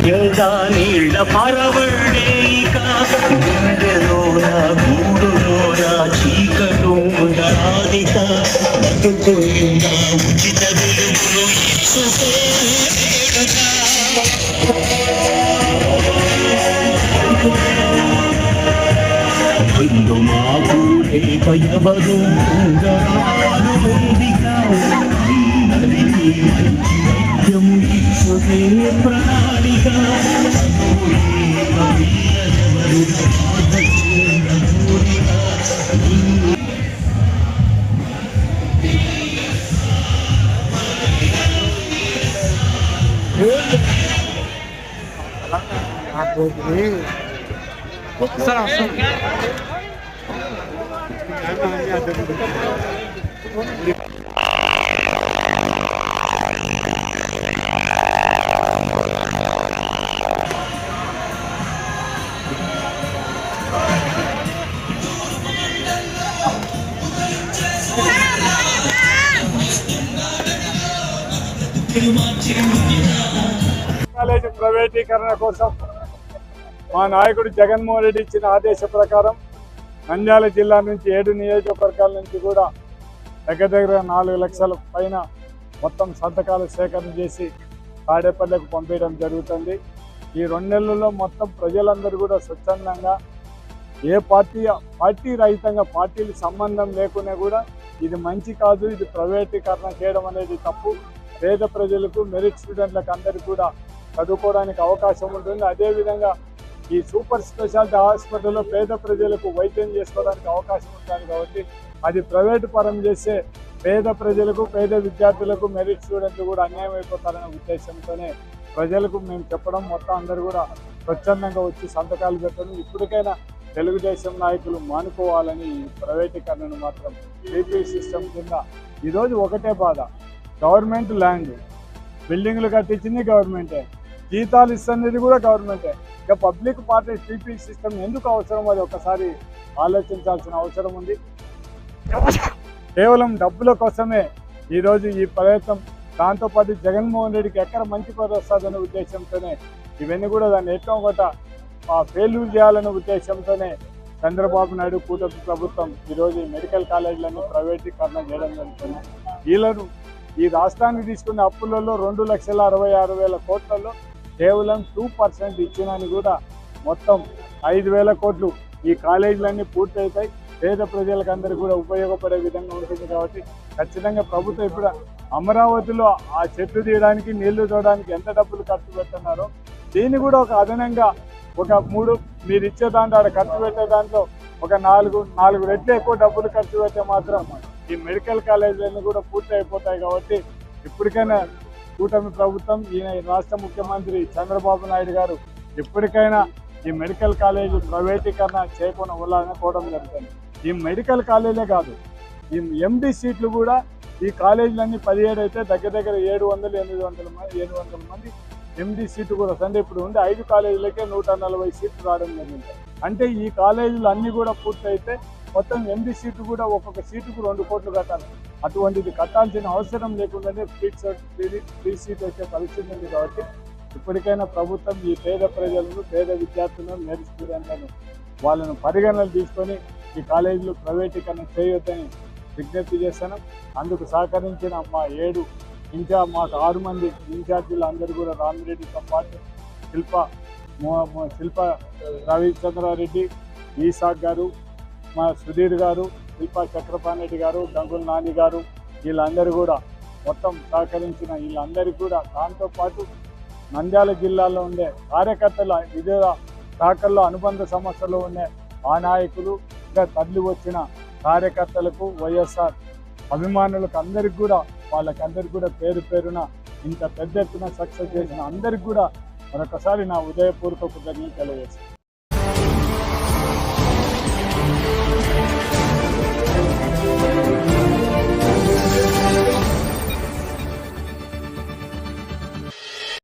ధైర్యంగా నీళ్ళ పరవడేక గుండెలోన గూడులోన చీకటు ఉండరాదిక బతుకుయిందా ఉచిత వెలుగులు బంధు మాకు భయవరు ఉంగరాలు ఉందిగా వైద్యం ఇచ్చునే ప్రణాళిక కాలేజీ ప్రైవేటీకరణ కోసం మా నాయకుడు జగన్మోహన్ రెడ్డి ఇచ్చిన ఆదేశ ప్రకారం నంద్యాల జిల్లా నుంచి 7 నియోజకవర్గాల నుంచి కూడా దగ్గర 4 లక్షల పైన మొత్తం సంతకాలు సేకరణ చేసి తాడేపల్లికి పంపించడం జరుగుతుంది. ఈ 2 నెలల్లో మొత్తం ప్రజలందరూ కూడా స్వచ్ఛందంగా ఏ పార్టీ రహితంగా పార్టీలు సంబంధం లేకున్నా కూడా ఇది మంచి కాదు, ఇది ప్రైవేటీకరణ చేయడం అనేది తప్పు, పేద ప్రజలకు మెరిట్ స్టూడెంట్లకు అందరికీ కూడా చదువుకోవడానికి అవకాశం ఉంటుంది. అదేవిధంగా ఈ సూపర్ స్పెషాలిటీ హాస్పిటల్లో పేద ప్రజలకు వైద్యం చేసుకోవడానికి అవకాశం ఉంటుంది. కాబట్టి అది ప్రైవేటు పరం చేస్తే పేద ప్రజలకు పేద విద్యార్థులకు మెరిట్ స్టూడెంట్లు కూడా అన్యాయం అయిపోతారనే ఉద్దేశంతోనే ప్రజలకు మేము చెప్పడం, మొత్తం అందరూ కూడా స్వచ్ఛందంగా వచ్చి సంతకాలు పెట్టడం. ఇప్పటికైనా తెలుగుదేశం నాయకులు మానుకోవాలని ప్రైవేటీకరణను మాత్రం ఏపీ సిస్టమ్ కింద ఈరోజు ఒకటే బాధ, గవర్నమెంట్ ల్యాండ్ బిల్డింగ్లు కట్టించింది గవర్నమెంటే, జీతాలు ఇస్తున్నది కూడా గవర్నమెంటే. ఇక పబ్లిక్ పార్టీ పీపీ సిస్టమ్ ఎందుకు అవసరం అది ఒకసారి ఆలోచించాల్సిన అవసరం ఉంది. కేవలం డబ్బుల కోసమే ఈరోజు ఈ ప్రయత్నం, దాంతోపాటు జగన్మోహన్ రెడ్డికి ఎక్కడ మంచి పేరు వస్తుందనే ఉద్దేశంతోనే ఇవన్నీ కూడా దాన్ని ఎట్లా ఒకట ఫెయిల్యూర్ చేయాలనే ఉద్దేశంతోనే చంద్రబాబు నాయుడు కూటమి ప్రభుత్వం ఈరోజు ఈ మెడికల్ కాలేజీలను ప్రైవేటీకరణ చేయడం జరుగుతుంది. వీళ్ళను ఈ రాష్ట్రానికి తీసుకున్న అప్పులలో 2,66,000 కోట్లలో కేవలం 2% ఇచ్చినని కూడా మొత్తం 5,000 కోట్లు ఈ కాలేజీలన్నీ పూర్తి అవుతాయి. పేద ప్రజలకు అందరికీ కూడా ఉపయోగపడే విధంగా ఉంటుంది. కాబట్టి ఖచ్చితంగా ప్రభుత్వం ఇప్పుడు అమరావతిలో ఆ చెట్లు తీయడానికి నీళ్లు తోడడానికి ఎంత డబ్బులు ఖర్చు పెడుతున్నారో దీన్ని కూడా ఒక అదనంగా ఒక 3 మీరు ఇచ్చే దాంట్లో ఆడ ఖర్చు పెట్టే దాంట్లో ఒక 4 రెట్లు ఎక్కువ డబ్బులు ఖర్చు పెడితే మాత్రం ఈ మెడికల్ కాలేజీలన్నీ కూడా పూర్తి అయిపోతాయి. కాబట్టి ఇప్పటికైనా కూటమి ప్రభుత్వం ఈ రాష్ట్ర ముఖ్యమంత్రి చంద్రబాబు నాయుడు గారు ఇప్పటికైనా ఈ మెడికల్ కాలేజీ ప్రైవేటీకరణ చేయకుండా వెళ్ళాలనుకోవడం జరుగుతుంది. ఈ మెడికల్ కాలేజే కాదు, ఈ ఎండి సీట్లు కూడా ఈ కాలేజీలన్నీ 17 అయితే దగ్గర 700-800 మంది ఎండి సీట్లు కూడా వస్తుంది. ఇప్పుడు ఉండే 5 కాలేజీలకే 140 సీట్లు రావడం జరిగింది. అంటే ఈ కాలేజీలు అన్నీ కూడా పూర్తి అయితే మొత్తం ఎండి సీట్లు కూడా ఒక్కొక్క సీటుకు 2 కోట్లు కట్టాలి. అటువంటిది కట్టాల్సిన అవసరం లేకుండానే ఫ్రీ సీట్ వచ్చే పరిస్థితి ఉంది. కాబట్టి ఇప్పటికైనా ప్రభుత్వం ఈ పేద ప్రజలను, పేద విద్యార్థులను, మెరిట్ స్టూడెంట్లను వాళ్ళను పరిగణనలు తీసుకొని ఈ కాలేజీలు ప్రైవేటీకరణ చేయొద్దని విజ్ఞప్తి చేస్తాను. అందుకు సహకరించిన మా 7 మాకు 6 మంది ఇన్ఛార్జీలు అందరూ కూడా రామిరెడ్డితో పాటు శిల్ప రవిచంద్రారెడ్డి, ఈసాక్ గారు, మా సుధీర్ గారు, శిల్పా చక్రపాణి గారు, గంగుల నాని గారు, వీళ్ళందరూ కూడా మొత్తం సహకరించిన వీళ్ళందరికీ కూడా, దాంతోపాటు నంద్యాల జిల్లాలో ఉండే కార్యకర్తల వివిధ శాఖల్లో అనుబంధ సమస్యలు ఉండే ఆ నాయకులు, ఇంకా తరలి వచ్చిన కార్యకర్తలకు, వైఎస్ఆర్ అభిమానులకు అందరికి కూడా వాళ్ళకందరికీ కూడా పేరు పేరున ఇంత పెద్ద ఎత్తున సక్సెస్ చేసిన అందరికి కూడా మరొకసారి నా ఉదయపూర్వక కృతజ్ఞతలు తెలియజేస్తాను.